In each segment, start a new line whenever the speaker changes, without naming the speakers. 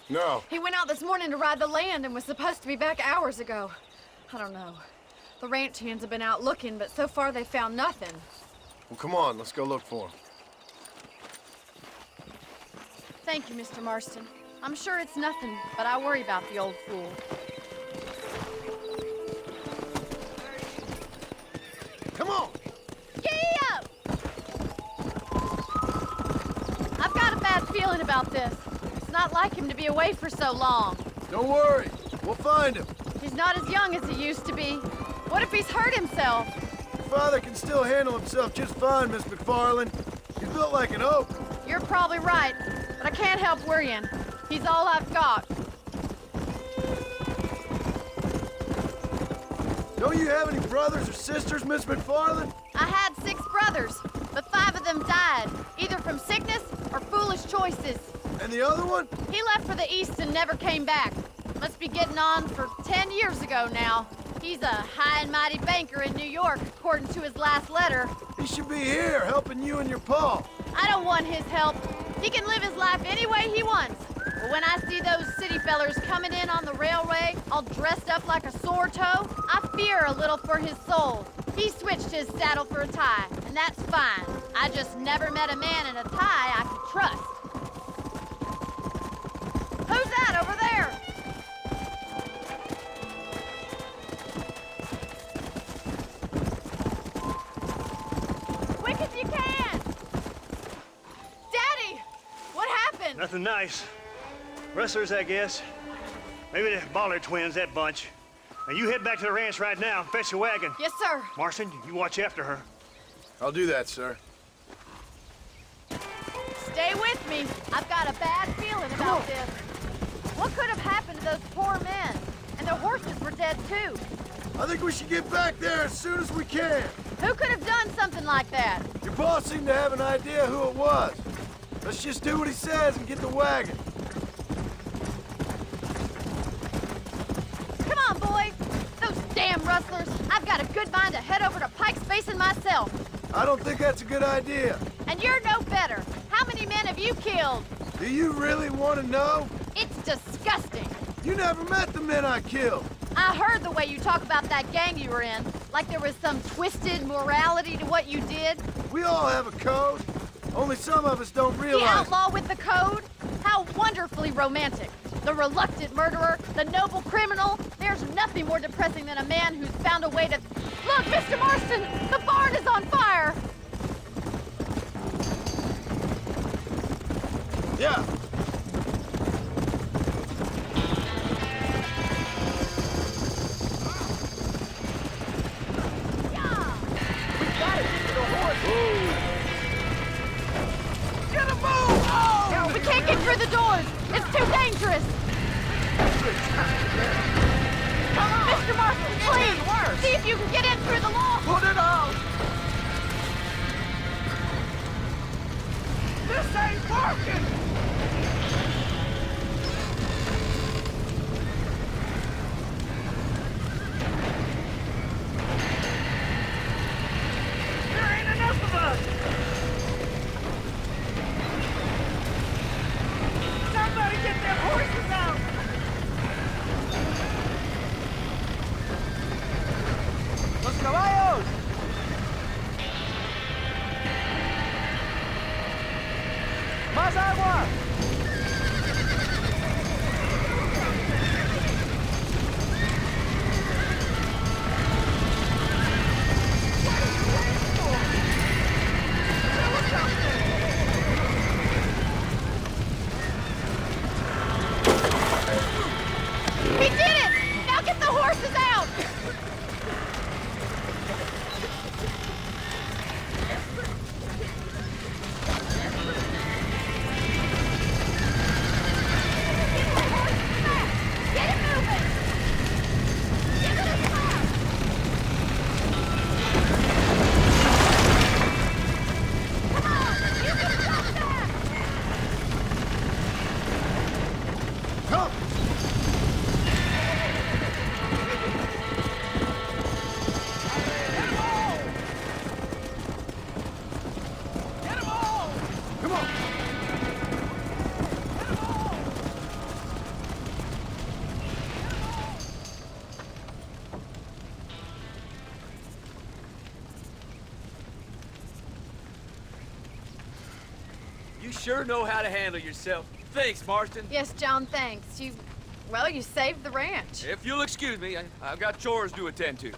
No.
He went out this morning to ride the land and was supposed to be back hours ago. I don't know. The ranch hands have been out looking, but so far they found nothing.
Well, come on, let's go look for him.
Thank you, Mr. Marston. I'm sure it's nothing, but I worry about the old fool.
Come on!
Giddy up! I've got a bad feeling about this. It's not like him to be away for so long.
Don't worry, we'll find him.
He's not as young as he used to be. What if he's hurt himself?
Your father can still handle himself just fine, Miss McFarland. He's built like an oak.
You're probably right, but I can't help worrying. He's all I've got.
Don't you have any brothers or sisters, Miss McFarland?
I had 6 brothers, but 5 of them died, either from sickness or foolish choices.
And the other one?
He left for the east and never came back. Must be getting on for 10 years ago now. He's a high and mighty banker in New York, according to his last letter.
He should be here, helping you and your pa.
I don't want his help. He can live his life any way he wants. But when I see those city fellers coming in on the railway, all dressed up like a sore toe, I fear a little for his soul. He switched his saddle for a tie, and that's fine. I just never met a man in a tie I could trust. Who's that over there? Quick as you can! Daddy! What happened?
Nothing nice. Rustlers, I guess. Maybe the Bollard twins, that bunch. Now you head back to the ranch right now and fetch the wagon.
Yes, sir.
Marston, you watch after her.
I'll do that, sir.
Stay with me. I've got a bad feeling about this. What could have happened to those poor men? And their horses were dead, too.
I think we should get back there as soon as we can.
Who could have done something like that?
Your boss seemed to have an idea who it was. Let's just do what he says and get the wagon.
Come on, boys. Those damn rustlers. I've got a good mind to head over to Pike's Basin myself.
I don't think that's a good idea.
And you're no better. How many men have you killed?
Do you really want to know?
It's disgusting.
You never met the men I killed.
I heard the way you talk about that gang you were in, like there was some twisted morality to what you did.
We all have a code. Only some of us don't
The
realize.
outlaw with the code? How wonderfully romantic. The reluctant murderer, the noble criminal. There's nothing more depressing than a man who's found a way to... Look, Mr. Marston! The barn is on fire!
Yeah.
We can't get through the doors! It's too dangerous! Come on! Mr. Marston, please! See if you can get in through the loft!
Put it out!
This ain't working! There ain't enough of us! Somebody get their horses out! ¡Los caballos! ¡Más agua!
He did it! Now get the horses out! Get it moving! Get to the car! Come on! You can stop that!
Come! Come on!
sure know how to handle yourself. Thanks, Marston.
Yes, John, thanks. Well, you saved the ranch.
If you'll excuse me, I've got chores to attend to.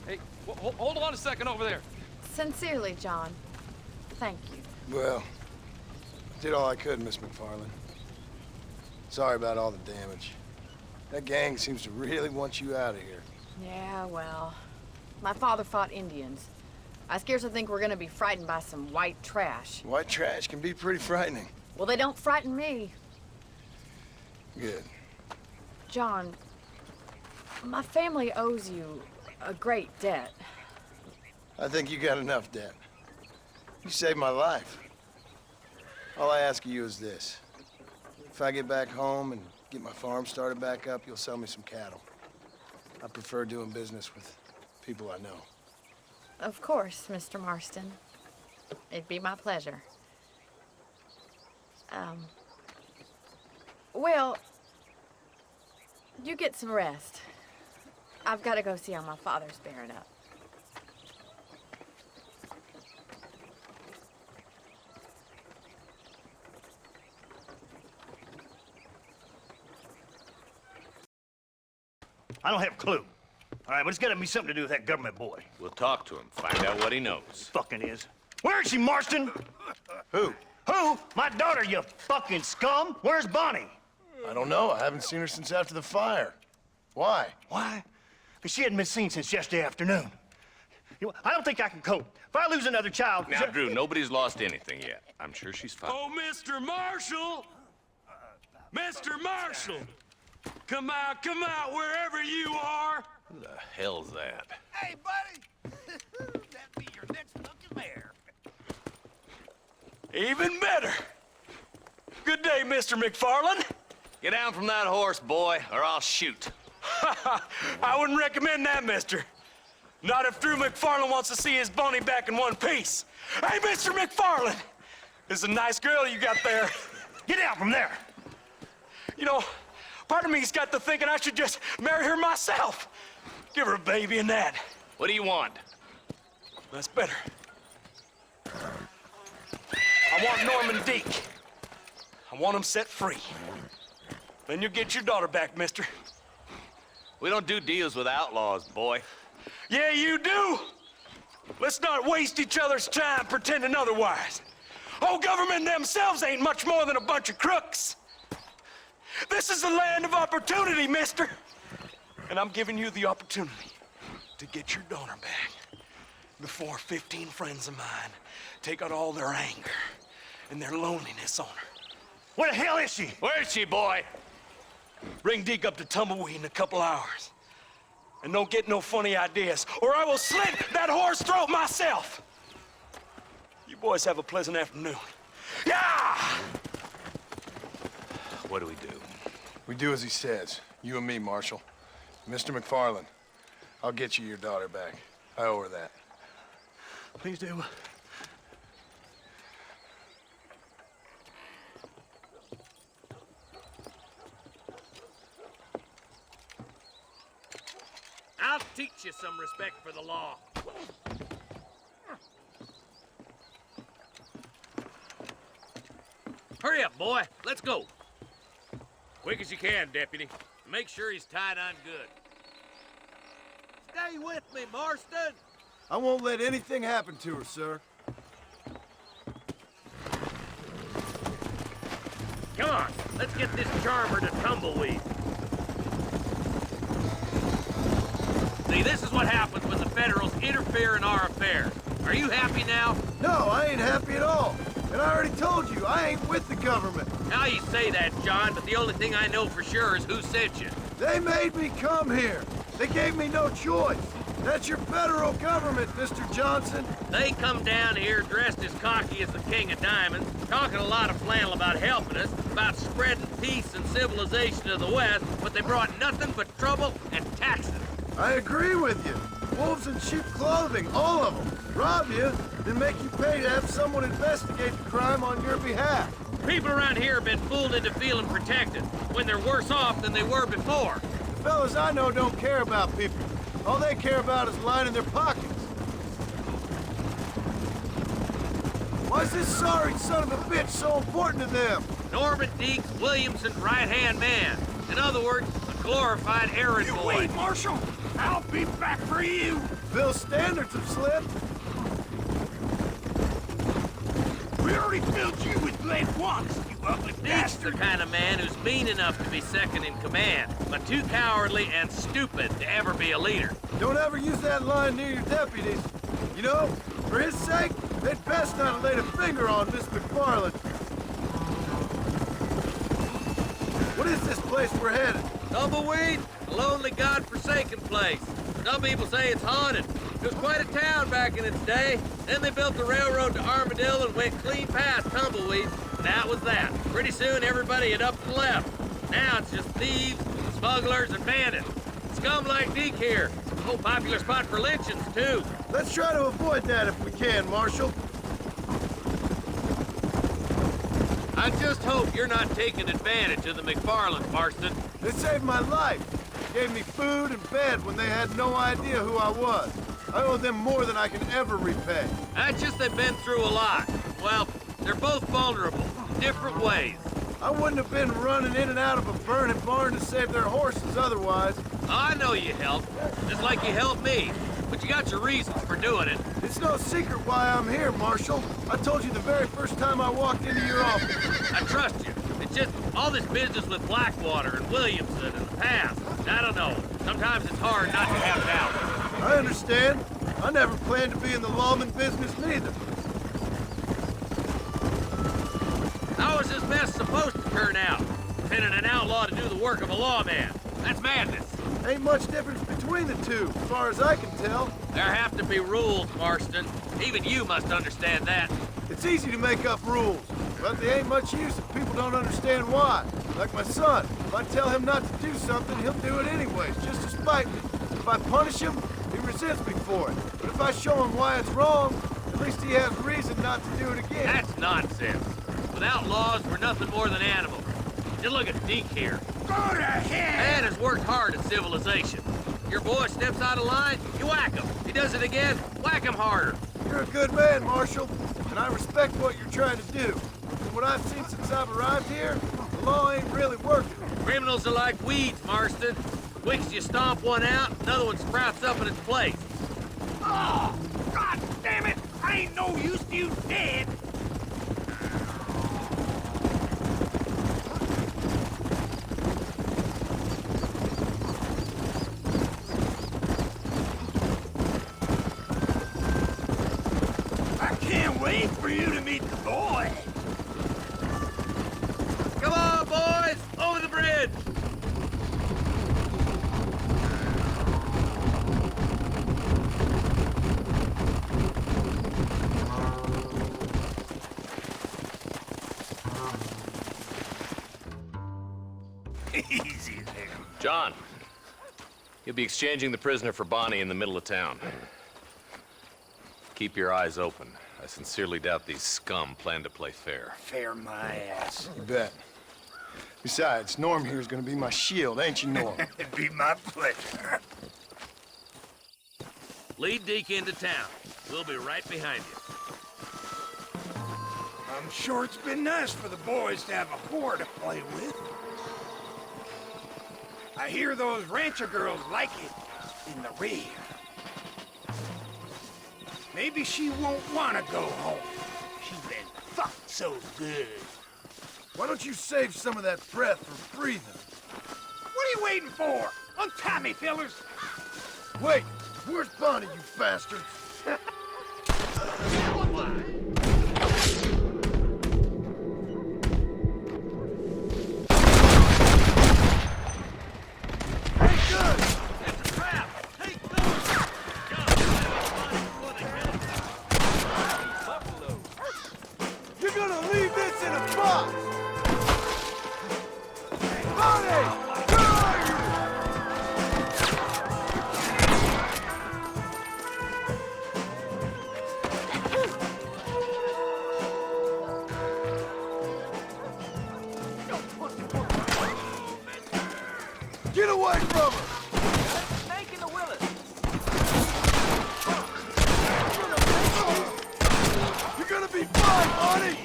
Hey, hold on a second over there.
Sincerely, John. Thank you.
Well, did all I could, Miss McFarland. Sorry about all the damage. That gang seems to really want you out of here.
Yeah, well, my father fought Indians. I scarcely think we're gonna be frightened by some white trash.
White trash can be pretty frightening.
Well, they don't frighten me.
Good.
John, my family owes you a great debt.
I think you got enough debt. You saved my life. All I ask of you is this. If I get back home and get my farm started back up, you'll sell me some cattle. I prefer doing business with people I know.
Of course, Mr. Marston. It'd be my pleasure. Well, you get some rest. I've got to go see how my father's bearing up.
I don't have a clue. All right, but it's gotta be something to do with that government boy.
We'll talk to him, find out what he knows.
Fucking is. Where is she, Marston?
Who?
Who? My daughter, you fucking scum! Where's Bonnie?
I don't know. I haven't seen her since after the fire. Why?
Why? Because she hadn't been seen since yesterday afternoon. You know, I don't think I can cope. If I lose another child...
Now, Drew, nobody's lost anything yet. I'm sure she's fine.
Oh, Mr. Marshall! Mr. Marshall! Come out, wherever you are!
Who the hell's that?
Hey, buddy! That'd be your next looking mare.
Even better! Good day, Mr. McFarland.
Get down from that horse, boy, or I'll shoot.
I wouldn't recommend that, mister. Not if Drew McFarland wants to see his Bonnie back in one piece. Hey, Mr. McFarland! This is a nice girl you got there.
Get out from there!
You know, part of me's got to thinking I should just marry her myself. Give her a baby and that.
What do you want?
That's better. I want Norman Deek. I want him set free. Then you'll get your daughter back, mister.
We don't do deals with outlaws, boy.
Yeah, you do. Let's not waste each other's time pretending otherwise. Oh, government themselves ain't much more than a bunch of crooks. This is the land of opportunity, mister. And I'm giving you the opportunity to get your daughter back before 15 friends of mine take out all their anger and their loneliness on her.
Where the hell is she?
Where is she, boy?
Bring Deke up to Tumbleweed in a couple hours. And don't get no funny ideas, or I will slit that horse throat myself. You boys have a pleasant afternoon. Yeah!
What do we do?
We do as he says. You and me, Marshal. Mr. McFarland, I'll get you your daughter back. I owe her that.
Please do.
I'll teach you some respect for the law.
Hurry up, boy. Let's go. Quick as you can, Deputy. Make sure he's tied on good.
Stay with me, Marston.
I won't let anything happen to her, sir.
Come on, let's get this charmer to Tumbleweed. See, this is what happens when the Federals interfere in our affairs. Are you happy now?
No, I ain't happy at all. And I already told you, I ain't with the government.
Now you say that, John, but the only thing I know for sure is who sent you.
They made me come here. They gave me no choice. That's your federal government, Mr. Johnson.
They come down here dressed as cocky as the King of Diamonds, talking a lot of flannel about helping us, about spreading peace and civilization to the West, but they brought nothing but trouble and taxes.
I agree with you. Wolves in sheep clothing, all of them. Rob you, then make you pay to have someone investigate the crime on your behalf.
People around here have been fooled into feeling protected, when they're worse off than they were before.
The fellas I know don't care about people. All they care about is lining their pockets. Why's this sorry son of a bitch so important to them?
Norman Deeks Williamson's right-hand man. In other words, a glorified errand
You
boy.
wait, Marshal. I'll be back for you.
Bill's standards have slipped.
We already filled you with lead once, you ugly
Deeks the
bastard.
kind of man who's mean enough to be second in command, but too cowardly and stupid to ever be a leader.
Don't ever use that line near your deputies. You know, for his sake, they'd best not have laid a finger on Miss McFarland. What is this place we're headed?
Tumbleweed, a lonely, god-forsaken place. Some people say it's haunted. It was quite a town back in its day. Then they built the railroad to Armadillo and went clean past Tumbleweed. That was that. Pretty soon, everybody had up and left. Now it's just thieves, smugglers, and bandits. Scum like Deke here. A whole popular spot for lynchings, too.
Let's try to avoid that if we can, Marshal.
I just hope you're not taking advantage of the McFarlands, Marston.
They saved my life. Gave me food and bed when they had no idea who I was. I owe them more than I can ever repay.
That's just they've been through a lot. Well, they're both vulnerable, different ways.
I wouldn't have been running in and out of a burning barn to save their horses otherwise.
I know you helped, just like you helped me. But you got your reasons for doing it.
It's no secret why I'm here, Marshal. I told you the very first time I walked into your office.
I trust you. It's just all this business with Blackwater and Williamson and the past. I don't know. Sometimes it's hard not to have doubt.
I understand. I never planned to be in the lawman business neither.
How is this mess supposed to turn out? Sending an outlaw to do the work of a lawman. That's madness.
Ain't much difference between the two, as far as I can tell.
There have to be rules, Marston. Even you must understand that.
It's easy to make up rules, but they ain't much use if people don't understand why. Like my son. If I tell him not to do something, he'll do it anyways, just to spite me. If I punish him, he resents me for it. But if I show him why it's wrong, at least he has reason not to do it again.
That's nonsense. Without laws, we're nothing more than animals. Just look at Deke here.
Go to hell.
Man has worked hard at civilization. Your boy steps out of line, you whack him. He does it again, whack him harder.
You're a good man, Marshal, and I respect what you're trying to do. From what I've seen since I've arrived here, the law ain't really working.
Criminals are like weeds, Marston. Quick as you stomp one out, another one sprouts up in its place.
Oh, God damn it. I ain't no use to you dead. I can't wait for you to meet the boy.
Come on, boys! Over the bridge!
Easy there.
John, you'll be exchanging the prisoner for Bonnie in the middle of town. Keep your eyes open. I sincerely doubt these scum plan to play fair.
Fair my ass.
You bet. Besides, Norm here's gonna be my shield, ain't you, Norm?
It'd be my pleasure.
Lead Deke into town. We'll be right behind you.
I'm sure it's been nice for the boys to have a whore to play with. I hear those rancher girls like it in the rear. Maybe she won't want to go home. She's been fucked so good.
Why don't you save some of that breath for breathing?
What are you waiting for? Untie me, fellers.
Wait, where's Bonnie, you bastards? You're gonna leave this in a box! Bonnie! Where are you? Get away from her!
Making the Willis.
You're gonna be fine, Bonnie!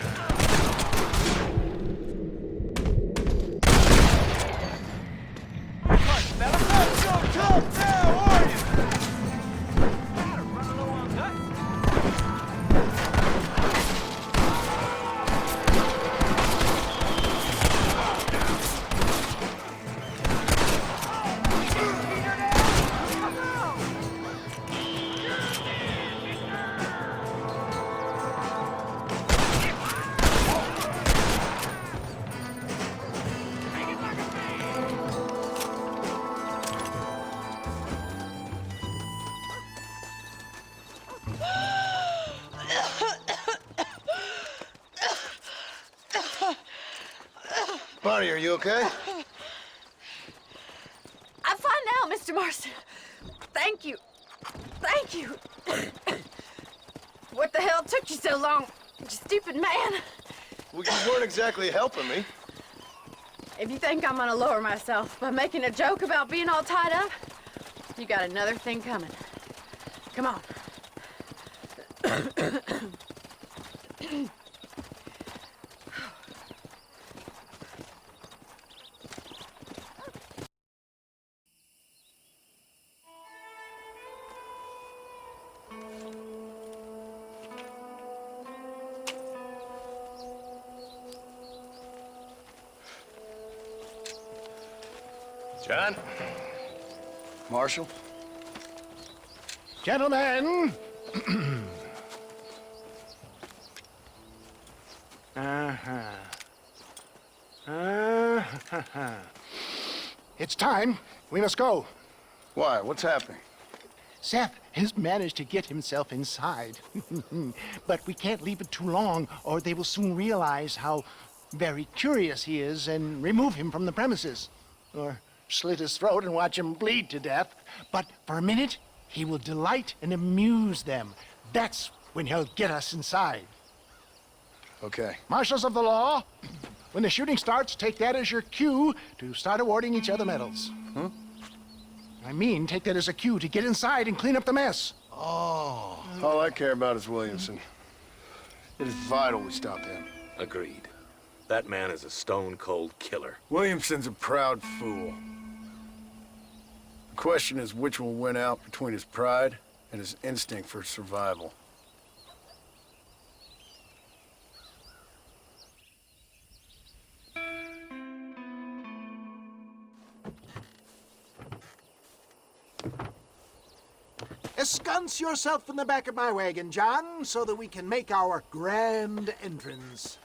Not so tough now, are you?
Running low on guts.
Bonnie, are you okay?
I'm fine now, Mr. Marston. Thank you. Thank you. What the hell took you so long, you stupid man?
Well, you weren't exactly helping me.
If you think I'm gonna lower myself by making a joke about being all tied up, you got another thing coming. Come on.
John?
Marshal?
Gentlemen! It's time. We must go.
Why? What's happening?
Seth has managed to get himself inside. But we can't leave it too long, or they will soon realize how very curious he is and remove him from the premises. Or slit his throat and watch him bleed to death. But for a minute, he will delight and amuse them. That's when he'll get us inside.
Okay.
Marshals of the law, when the shooting starts, take that as your cue to start awarding each other medals. I mean, take that as a cue to get inside and clean up the mess.
Oh. All I care about is Williamson. It is vital we stop him.
Agreed. That man is a stone-cold killer.
Williamson's a proud fool. The question is which will win out between his pride and his instinct for survival.
Ensconce yourself in the back of my wagon, John, so that we can make our grand entrance.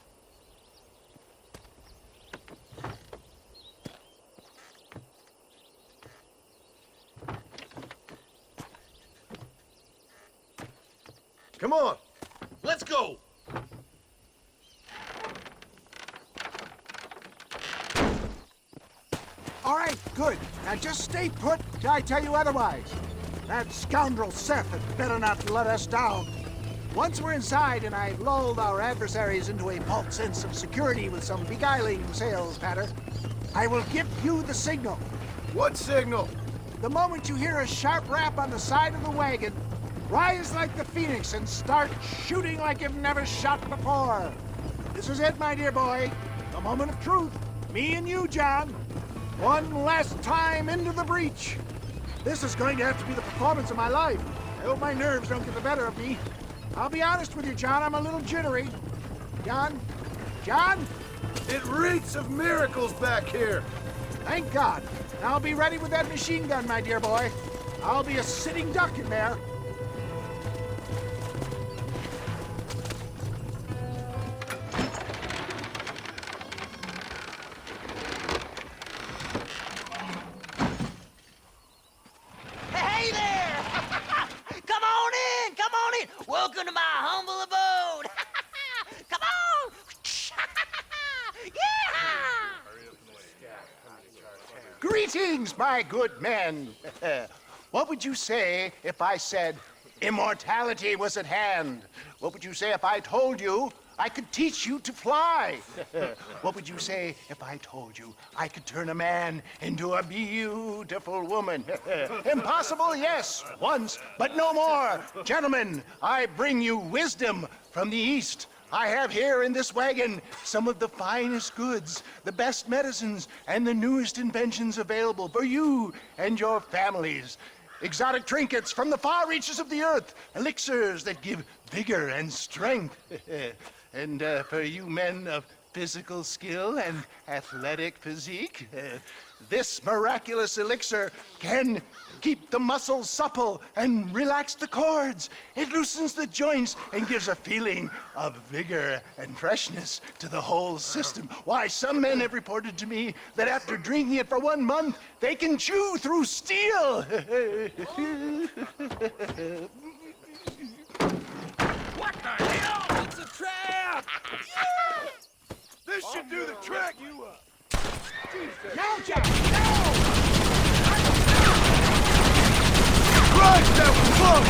Come on.
Let's go!
All right, good. Now just stay put till I tell you otherwise. That scoundrel Seth had better not let us down. Once we're inside and I've lulled our adversaries into a false sense of security with some beguiling sales patter, I will give you the signal.
What signal?
The moment you hear a sharp rap on the side of the wagon, rise like the phoenix and start shooting like you've never shot before. This is it, my dear boy. The moment of truth. Me and you, John. One last time into the breach. This is going to have to be the performance of my life. I hope my nerves don't get the better of me. I'll be honest with you, John, I'm a little jittery. John? John?
It reeks of miracles back here.
Thank God. I'll be ready with that machine gun, my dear boy. I'll be a sitting duck in there.
Hey there! Come on in! Come on in! Welcome to my humble abode! Come on! Yeah!
Greetings, my good men. What would you say if I said immortality was at hand? What would you say if I told you I could teach you to fly? What would you say if I told you I could turn a man into a beautiful woman? Impossible, yes, once, but no more. Gentlemen, I bring you wisdom from the east. I have here in this wagon some of the finest goods, the best medicines, and the newest inventions available for you and your families. Exotic trinkets from the far reaches of the earth, elixirs that give vigor and strength. And for you men of physical skill and athletic physique, this miraculous elixir can keep the muscles supple and relax the cords. It loosens the joints and gives a feeling of vigor and freshness to the whole system. Why, some men have reported to me that after drinking it for 1 month, they can chew through steel.
What the hell? It's a trap!
This should do the trick!
Now, Jack! Now!
Christ, that was close!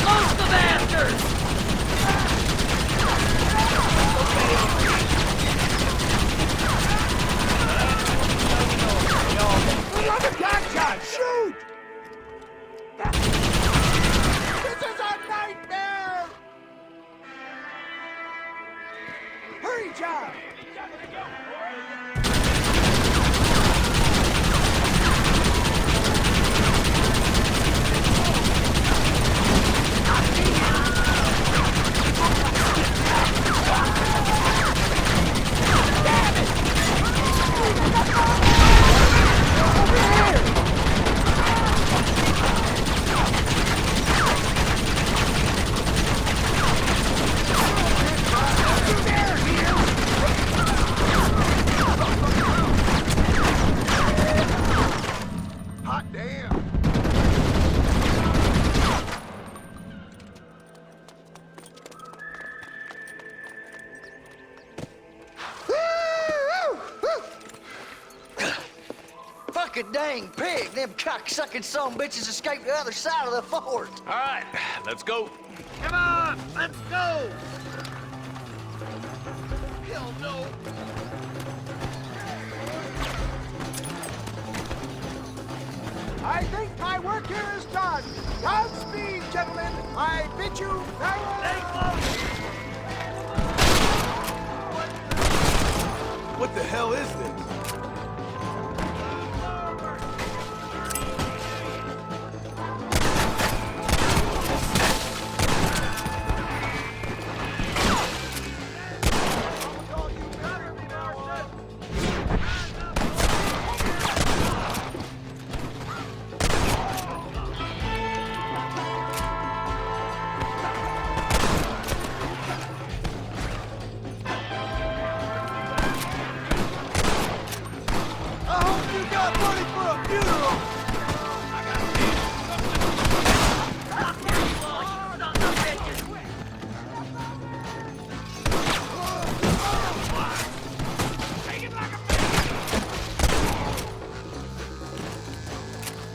Close the bastards!
Another gunshot! Shoot! This is a nightmare! Hurry, John!
Hot damn!
Fucking dang pig! Them cocksucking son bitches escaped the other side of the fort!
All right, let's go.
Come on, let's go!
Hell no!
I think my work here is done. Godspeed, gentlemen. I bid you farewell.
What the hell is this?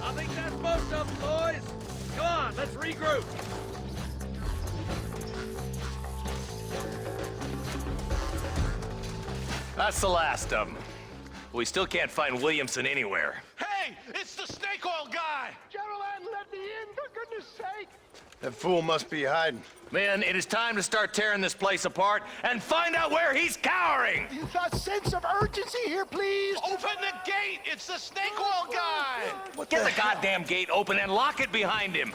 I think that's most of them, boys. Come on, let's regroup.
That's the last of them. We still can't find Williamson anywhere.
Hey, it's the snake oil guy!
Gentlemen, let me in, for goodness sake.
That fool must be hiding.
Men, it is time to start tearing this place apart and find out where he's cowering!
A sense of urgency here, please.
Open the gate! It's the snake oil guy!
Get the goddamn gate open and lock it behind him!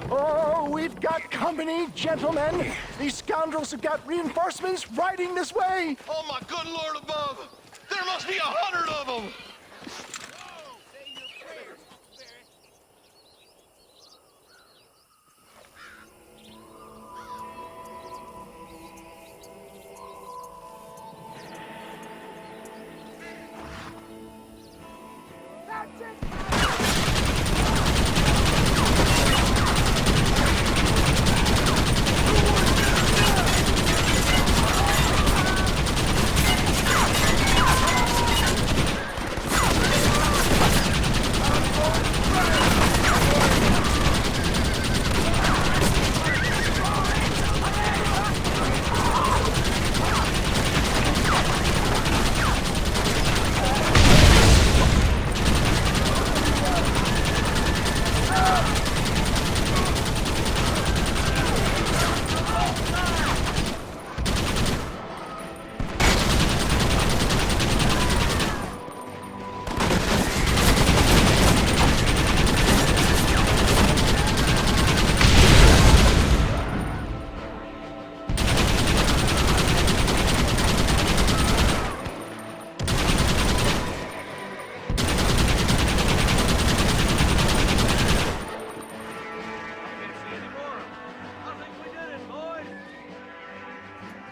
Oh, we've got company, gentlemen. These scoundrels have got reinforcements riding this way.
Oh my good lord above! There must be 100 of them!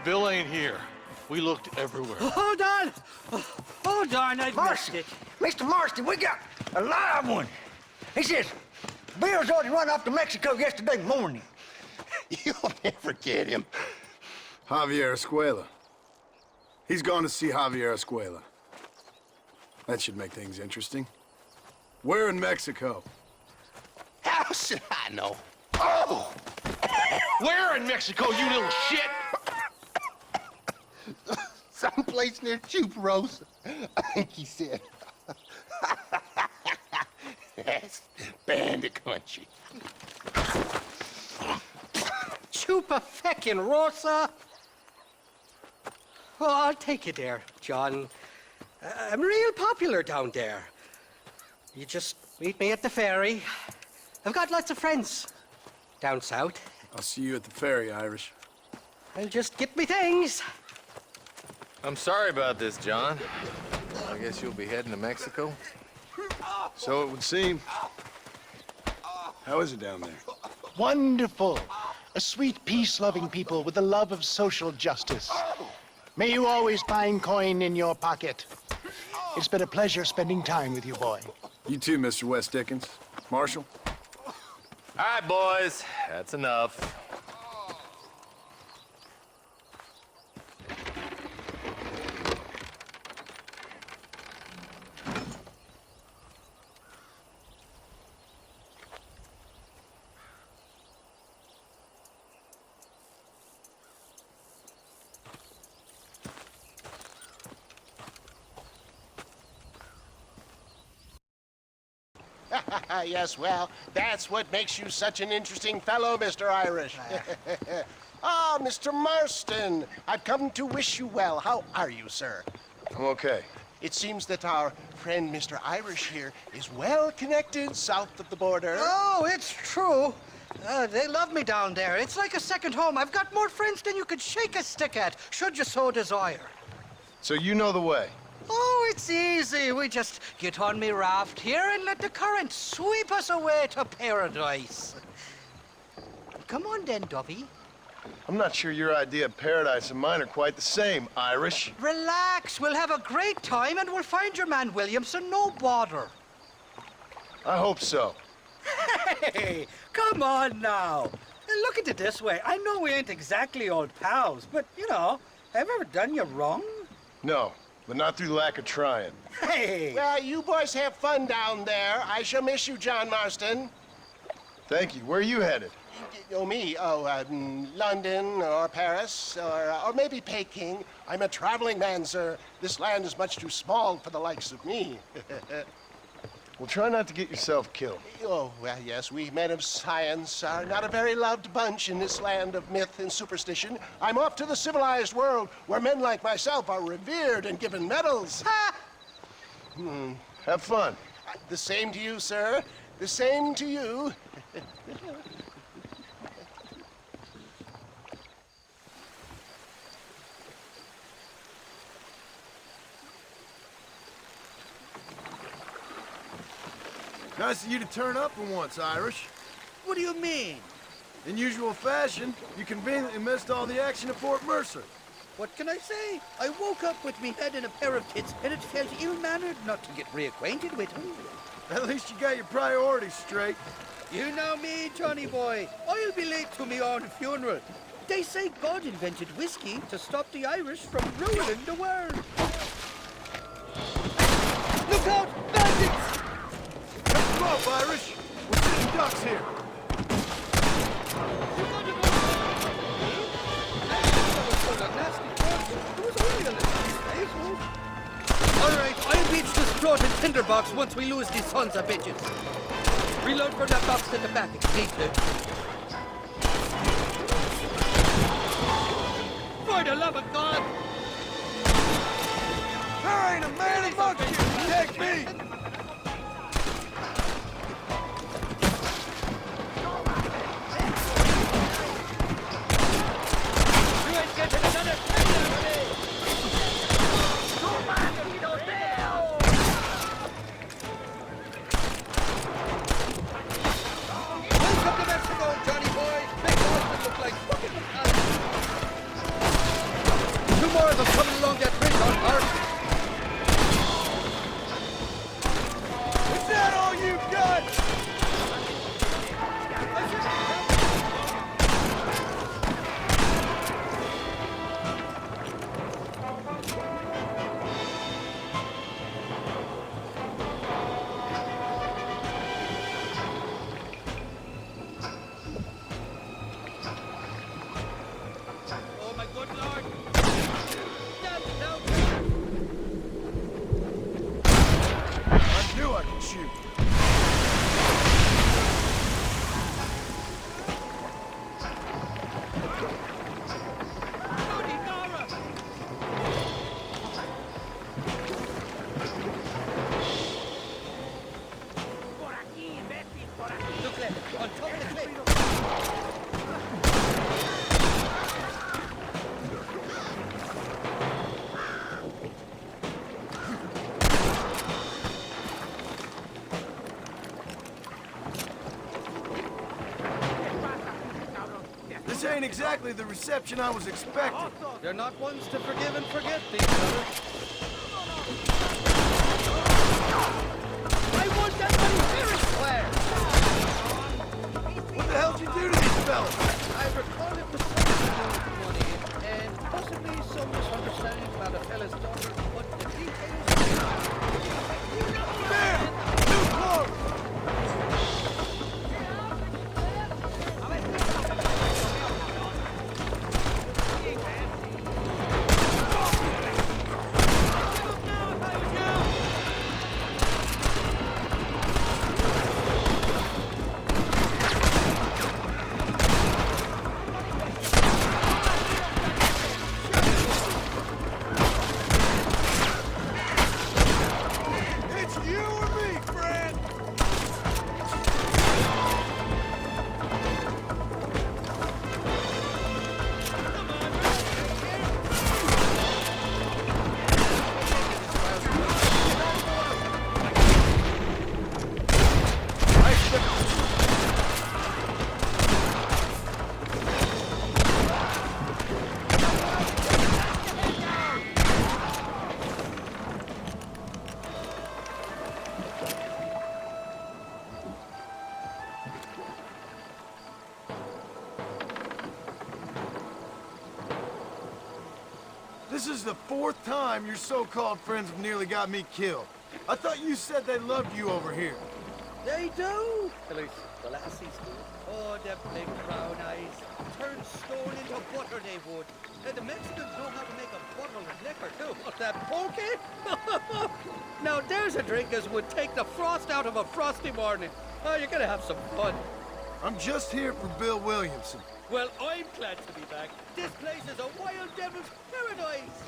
Bill ain't here. We looked everywhere.
Hold on! Oh, darn, I've missed it.
Mr. Marston, we got a live one. He says, Bill's already run off to Mexico yesterday morning.
You'll never get him. Javier Escuela. He's gone to see Javier Escuela. That should make things interesting. Where in Mexico?
How should I know? Oh! Where in Mexico, you little shit?
Someplace near Chuparosa, I think he said.
That's bandit country.
Chupa-feckin'-rosa? Well, I'll take you there, John. I'm real popular down there. You just meet me at the ferry. I've got lots of friends down south.
I'll see you at the ferry, Irish.
I'll just get me things.
I'm sorry about this, John. I guess you'll be heading to Mexico?
So it would seem. How is it down there?
Wonderful. A sweet, peace-loving people with the love of social justice. May you always find coin in your pocket. It's been a pleasure spending time with you, boy.
You too, Mr. West Dickens. Marshal?
All right, boys. That's enough.
Yes, well, that's what makes you such an interesting fellow, Mr. Irish. Ah, Mr. Marston, I've come to wish you well. How are you, sir?
I'm okay.
It seems that our friend Mr. Irish here is well connected south of the border.
Oh, it's true. They love me down there. It's like a second home. I've got more friends than you could shake a stick at, should you so desire.
So you know the way?
Oh, it's easy. We just get on me raft here and let the current sweep us away to paradise. Come on then, Dovey.
I'm not sure your idea of paradise and mine are quite the same, Irish.
Relax. We'll have a great time and we'll find your man Williamson, no bother.
I hope so.
Hey, come on now. Look at it this way. I know we ain't exactly old pals, but, you know, have I ever done you wrong?
No, but not through lack of trying.
Hey!
Well, you boys have fun down there. I shall miss you, John Marston.
Thank you. Where are you headed?
Oh, me? Oh, London or Paris or maybe Peking. I'm a traveling man, sir. This land is much too small for the likes of me.
Well, try not to get yourself killed.
Oh, well, yes, we men of science are not a very loved bunch in this land of myth and superstition. I'm off to the civilized world where men like myself are revered and given medals. Ha!
Have fun.
The same to you, sir. The same to you.
Nice of you to turn up for once, Irish.
What do you mean?
In usual fashion, you conveniently missed all the action at Fort Mercer.
What can I say? I woke up with me head in a pair of tits, and it felt ill-mannered not to get reacquainted with him.
At least you got your priorities straight.
You know me, Johnny boy. I'll be late to me own funeral. They say God invented whiskey to stop the Irish from ruining the world. Look out, bandits!
Come up, Irish. We're sitting ducks here.
All right, I'll beach this throat and tinderbox once we lose these sons of bitches. Reload for that box at the back, if you need to. For the love of God!
There ain't a man amongst you to take me!
You ain't getting another penny out of me! Welcome to Mexico, Johnny boy! Make the husband look like fucking
shoot.
Look left, on top of the cliff.
This ain't exactly the reception I was expecting.
They're not ones to forgive and forget, these fellas. I want that money very square.
What the hell did you do to these fellas?
I recall it was something to do with money, and possibly some misunderstanding about a fella's daughter, but the details...
There! Too close! It's you or me, friend! This is the fourth time your so-called friends have nearly got me killed. I thought you said they loved you over here.
They do! At least the lassies do. Oh, them big brown eyes. Turn stone into butter, they would. And the Mexicans know how to make a bottle of liquor, too. What's that, pokey? Now, there's a drink as would take the frost out of a frosty morning. Oh, you're gonna have some fun.
I'm just here for Bill Williamson.
Well, I'm glad to be back. This place is a wild devil's paradise.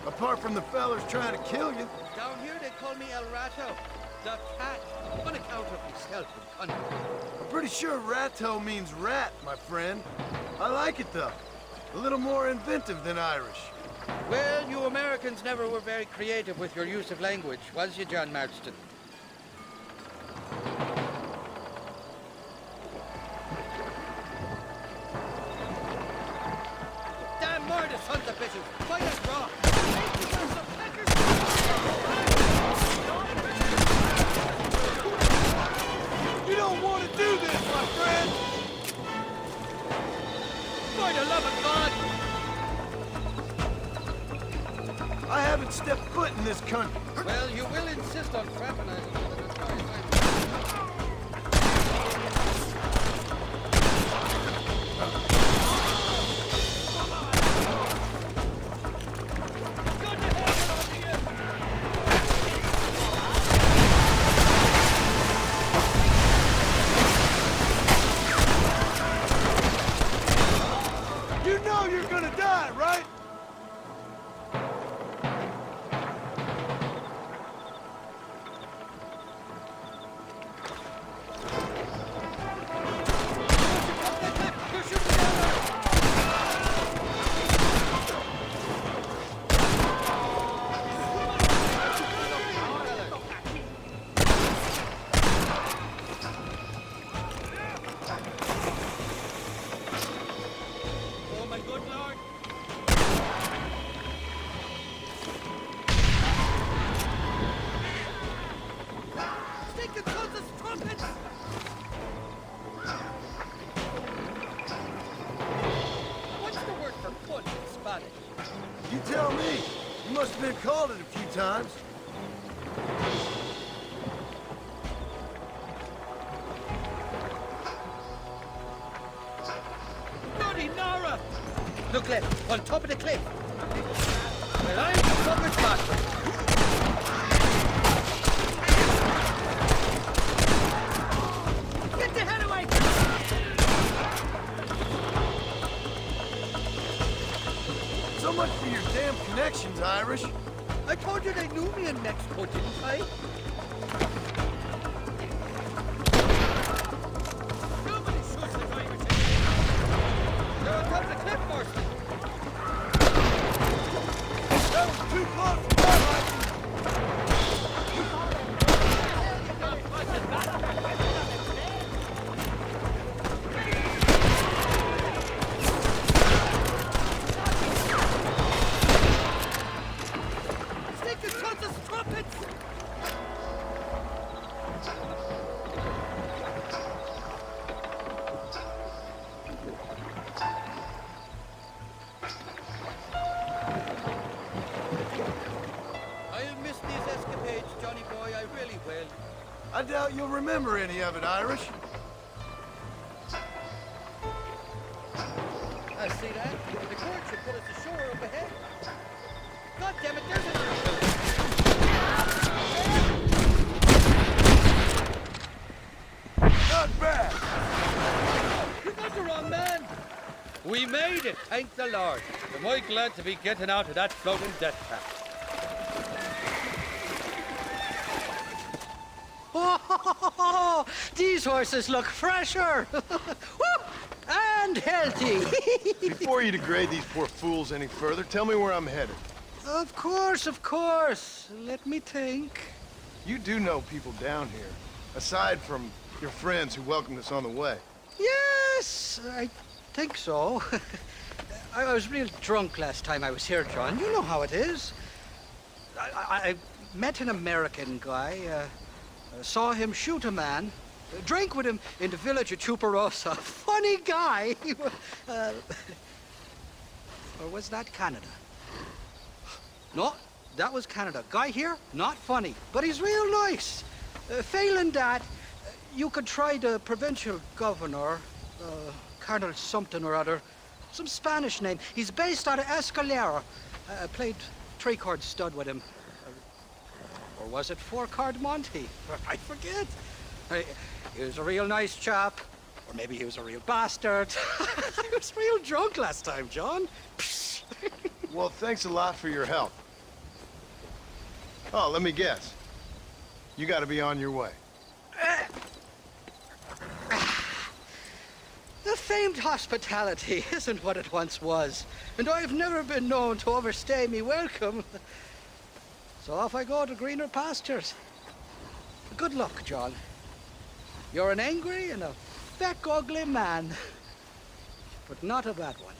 Apart from the fellers trying to kill you.
Down here, they call me El Rato, the cat, on account of myself and cunning.
I'm pretty sure Rato means rat, my friend. I like it, though. A little more inventive than Irish.
Well, you Americans never were very creative with your use of language, was you, John Marston? Damn murder, sons of bitches! Fight us raw!
You don't want to do this, my friend!
For the love of God!
I haven't stepped foot in this country.
Well, you will insist on fraternizing with it as far as I'm...
You know you're gonna die, right?
Oh, my good Lord! Stinking sons of trumpets! What's the word for foot in Spanish?
You tell me. You must have been called it a few times.
Bloody Nara! Look left, on top of the cliff. Well, I'm the fucker's master.
much for your damn connections, Irish.
I told you they knew me in Mexico, didn't I? Nobody shoots the Irish anymore. They're on top of the cliff, Marston.
That was too close for my liking.
Stinking tons of trumpets! I'll miss these escapades, Johnny boy, I really will.
I doubt you'll remember any of it, Irish.
I see that. The current should put us ashore up ahead. God damn it, there's a...
Not bad.
You got the wrong man. We made it, thank the Lord. Am I glad to be getting out of that floating death trap.
Oh, these horses look fresher. Woo! And healthy.
Before you degrade these poor fools any further, tell me where I'm headed.
Of course, of course. Let me think.
You do know people down here, aside from your friends who welcomed us on the way.
Yes, I think so. I was real drunk last time I was here, John. You know how it is. I met an American guy, saw him shoot a man, drank with him in the village of Chuparosa. Funny guy. Or was that Canada? No, that was Canada. Guy here, not funny, but he's real nice. Failing that, you could try the provincial governor, Colonel something or other, some Spanish name. He's based out of Escalera. I played three-chord stud with him. Or was it four-chord Monty? I forget. He was a real nice chap. Or maybe he was a real bastard. I was real drunk last time, John.
Well, thanks a lot for your help. Oh, let me guess. You gotta be on your way.
The famed hospitality isn't what it once was, and I've never been known to overstay me welcome. So off I go to greener pastures. Good luck, John. You're an angry and a feck ugly man, but not a bad one.